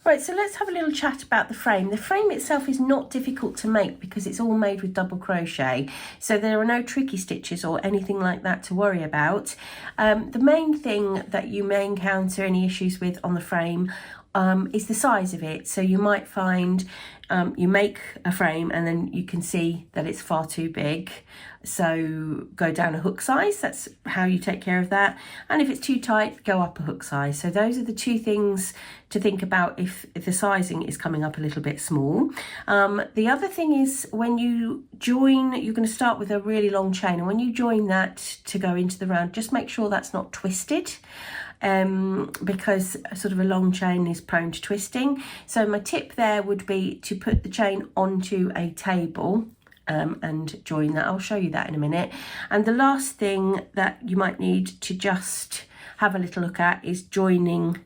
Right, so let's have a little chat about the frame. The frame itself is not difficult to make because it's all made with double crochet. So there are no tricky stitches or anything like that to worry about. The main thing that you may encounter any issues with on the frame is the size of it. So you might find you make a frame and then you can see that it's far too big. So go down a hook size, that's how you take care of that. And if it's too tight, go up a hook size. So those are the two things to think about if the sizing is coming up a little bit small. The other thing is when you join, you're going to start with a really long chain, and when you join that to go into the round, just make sure that's not twisted. Because sort of a long chain is prone to twisting. So my tip there would be to put the chain onto a table and join that. I'll show you that in a minute. And the last thing that you might need to just have a little look at is joining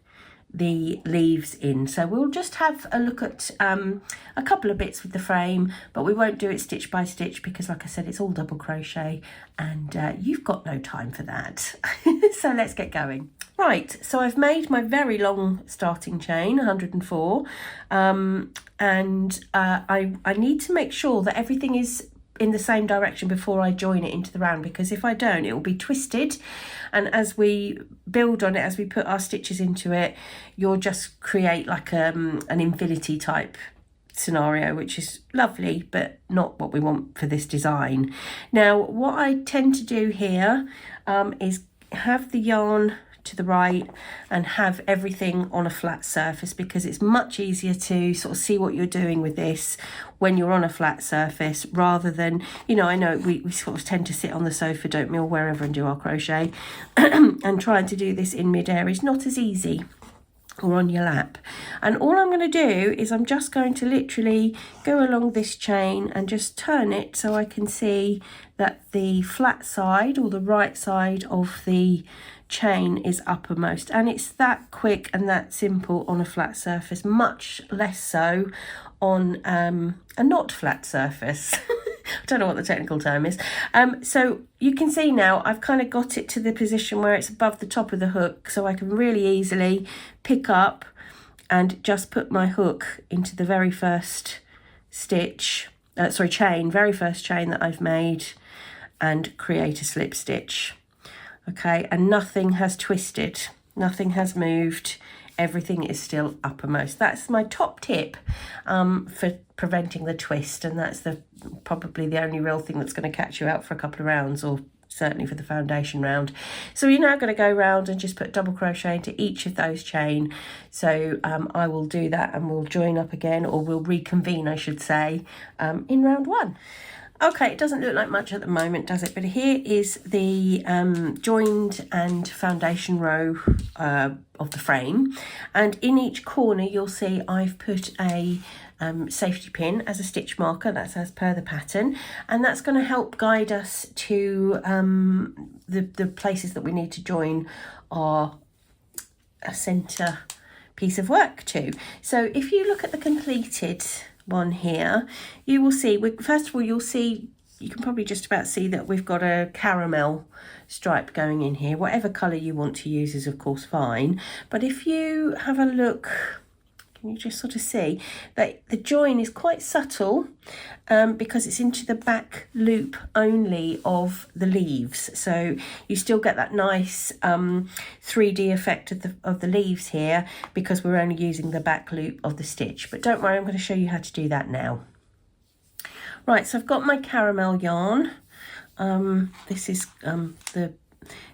the leaves in. So we'll just have a look at a couple of bits with the frame, but we won't do it stitch by stitch because, like I said, it's all double crochet and you've got no time for that. So let's get going. Right, so I've made my very long starting chain, 104, and I need to make sure that everything is in the same direction before I join it into the round, because if I don't, it will be twisted, and as we build on it, as we put our stitches into it, you'll just create like an infinity type scenario, which is lovely but not what we want for this design. Now what I tend to do here is have the yarn to the right and have everything on a flat surface, because it's much easier to sort of see what you're doing with this when you're on a flat surface rather than, you know, I know we sort of tend to sit on the sofa, don't we, or wherever, and do our crochet and trying to do this in mid-air is not as easy, or on your lap. And all I'm going to do is I'm just going to literally go along this chain and just turn it so I can see that the flat side or the right side of the chain is uppermost, and it's that quick and that simple on a flat surface, much less so on a not flat surface. I don't know what the technical term is. So you can see now I've kind of got it to the position where it's above the top of the hook, so I can really easily pick up and just put my hook into the very first stitch, very first chain that I've made, and create a slip stitch. Okay, and nothing has twisted, nothing has moved, everything is still uppermost. That's my top tip for preventing the twist, and that's probably the only real thing that's going to catch you out for a couple of rounds, or certainly for the foundation round. So you're now going to go round and just put double crochet into each of those chain. So I will do that and we'll join up again, or we'll reconvene, I should say, in round one. Okay, it doesn't look like much at the moment, does it? But here is the joined and foundation row of the frame. And in each corner, you'll see I've put a safety pin as a stitch marker. That's as per the pattern. And that's going to help guide us to the places that we need to join our centre piece of work to. So if you look at the completed one here, you will see, first of all, you can probably just about see that we've got a caramel stripe going in here. Whatever colour you want to use is of course fine, but if you have a look, can you just sort of see that the join is quite subtle because it's into the back loop only of the leaves, so you still get that nice 3D effect of the leaves here because we're only using the back loop of the stitch. But don't worry, I'm going to show you how to do that now. Right, so I've got my caramel yarn. This is the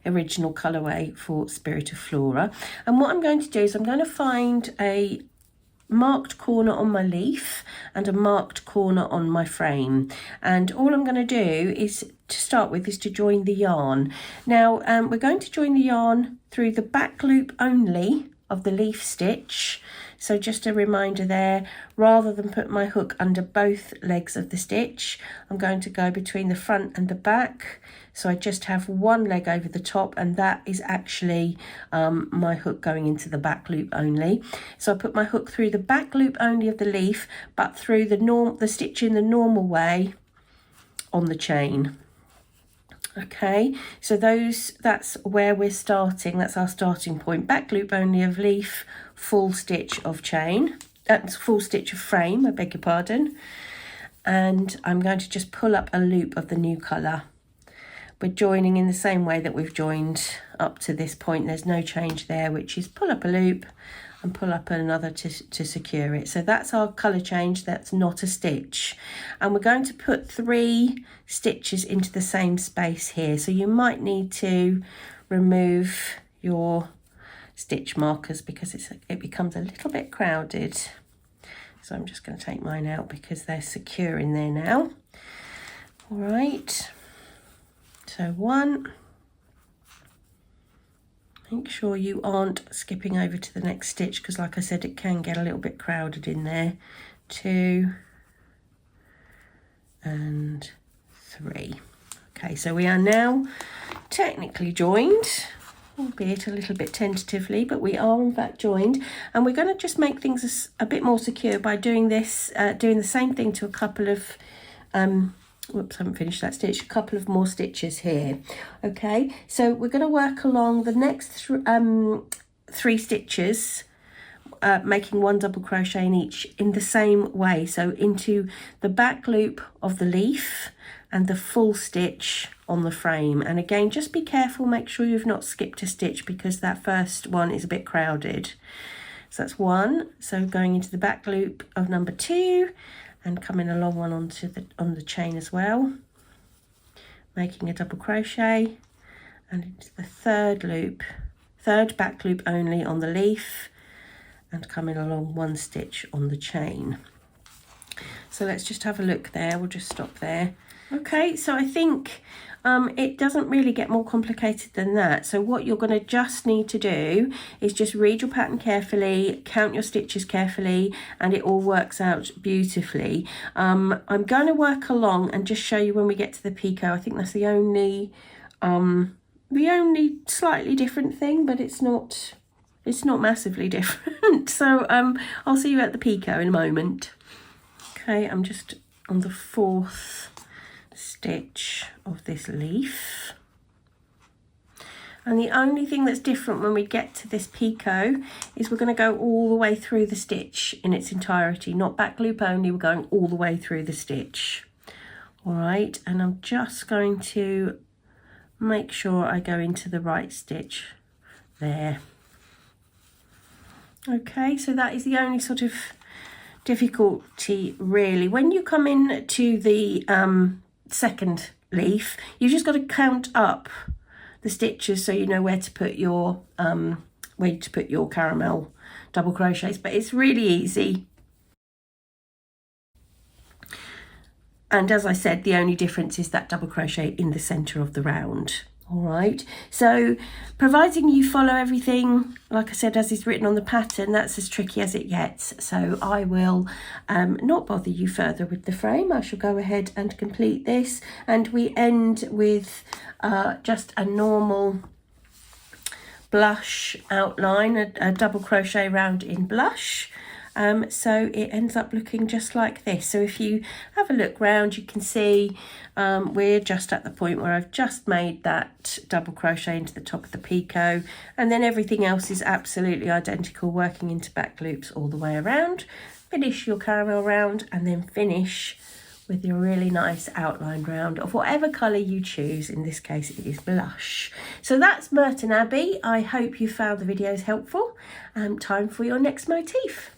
original colourway for Spirit of Flora, and what I'm going to do is I'm going to find a marked corner on my leaf and a marked corner on my frame, and all I'm going to do is to start with is to join the yarn. Now we're going to join the yarn through the back loop only of the leaf stitch, so just a reminder there, rather than put my hook under both legs of the stitch, I'm going to go between the front and the back. So I just have one leg over the top, and that is actually my hook going into the back loop only. So I put my hook through the back loop only of the leaf, but through the stitch in the normal way on the chain. Okay, so that's where we're starting. That's our starting point. Back loop only of leaf, full stitch of chain. That's full stitch of frame, I beg your pardon. And I'm going to just pull up a loop of the new colour. We're joining in the same way that we've joined up to this point. There's no change there, which is pull up a loop and pull up another to secure it. So that's our colour change. That's not a stitch. And we're going to put 3 stitches into the same space here. So you might need to remove your stitch markers because it becomes a little bit crowded. So I'm just going to take mine out because they're secure in there now. All right. So 1. Make sure you aren't skipping over to the next stitch because, like I said, it can get a little bit crowded in there. 2 and 3. Okay, so we are now technically joined, albeit a little bit tentatively, but we are in fact joined. And we're going to just make things a bit more secure by doing this, doing the same thing to a couple of whoops, I haven't finished that stitch. A couple of more stitches here. Okay, so we're going to work along the next 3 stitches, making 1 double crochet in each in the same way. So into the back loop of the leaf and the full stitch on the frame. And again, just be careful, make sure you've not skipped a stitch because that first one is a bit crowded. So that's 1. So going into the back loop of number 2. And coming along one on the chain as well, making a double crochet and into the third back loop only on the leaf and coming along 1 stitch on the chain. So let's just have a look there. We'll just stop there. Okay, so I think it doesn't really get more complicated than that. So what you're going to just need to do is just read your pattern carefully, count your stitches carefully, and it all works out beautifully. I'm going to work along and just show you when we get to the picot. I think that's the only slightly different thing, but it's not massively different. So I'll see you at the picot in a moment. Okay, I'm just on the 4th stitch of this leaf, and the only thing that's different when we get to this picot is we're going to go all the way through the stitch in its entirety, not back loop only. We're going all the way through the stitch. All right, and I'm just going to make sure I go into the right stitch there. Okay, so that is the only sort of difficulty really. When you come in to the second leaf, you just got to count up the stitches so you know where to put your caramel double crochets, but it's really easy. And as I said, the only difference is that double crochet in the center of the round. All right, so providing you follow everything, like I said, as is written on the pattern, that's as tricky as it gets. So I will not bother you further with the frame. I shall go ahead and complete this, and we end with just a normal blush outline, a double crochet round in blush. So it ends up looking just like this. So if you have a look round, you can see we're just at the point where I've just made that double crochet into the top of the picot, and then everything else is absolutely identical, working into back loops all the way around. Finish your caramel round and then finish with your really nice outlined round of whatever colour you choose. In this case it is blush. So that's Merton Abbey. I hope you found the videos helpful. Time for your next motif.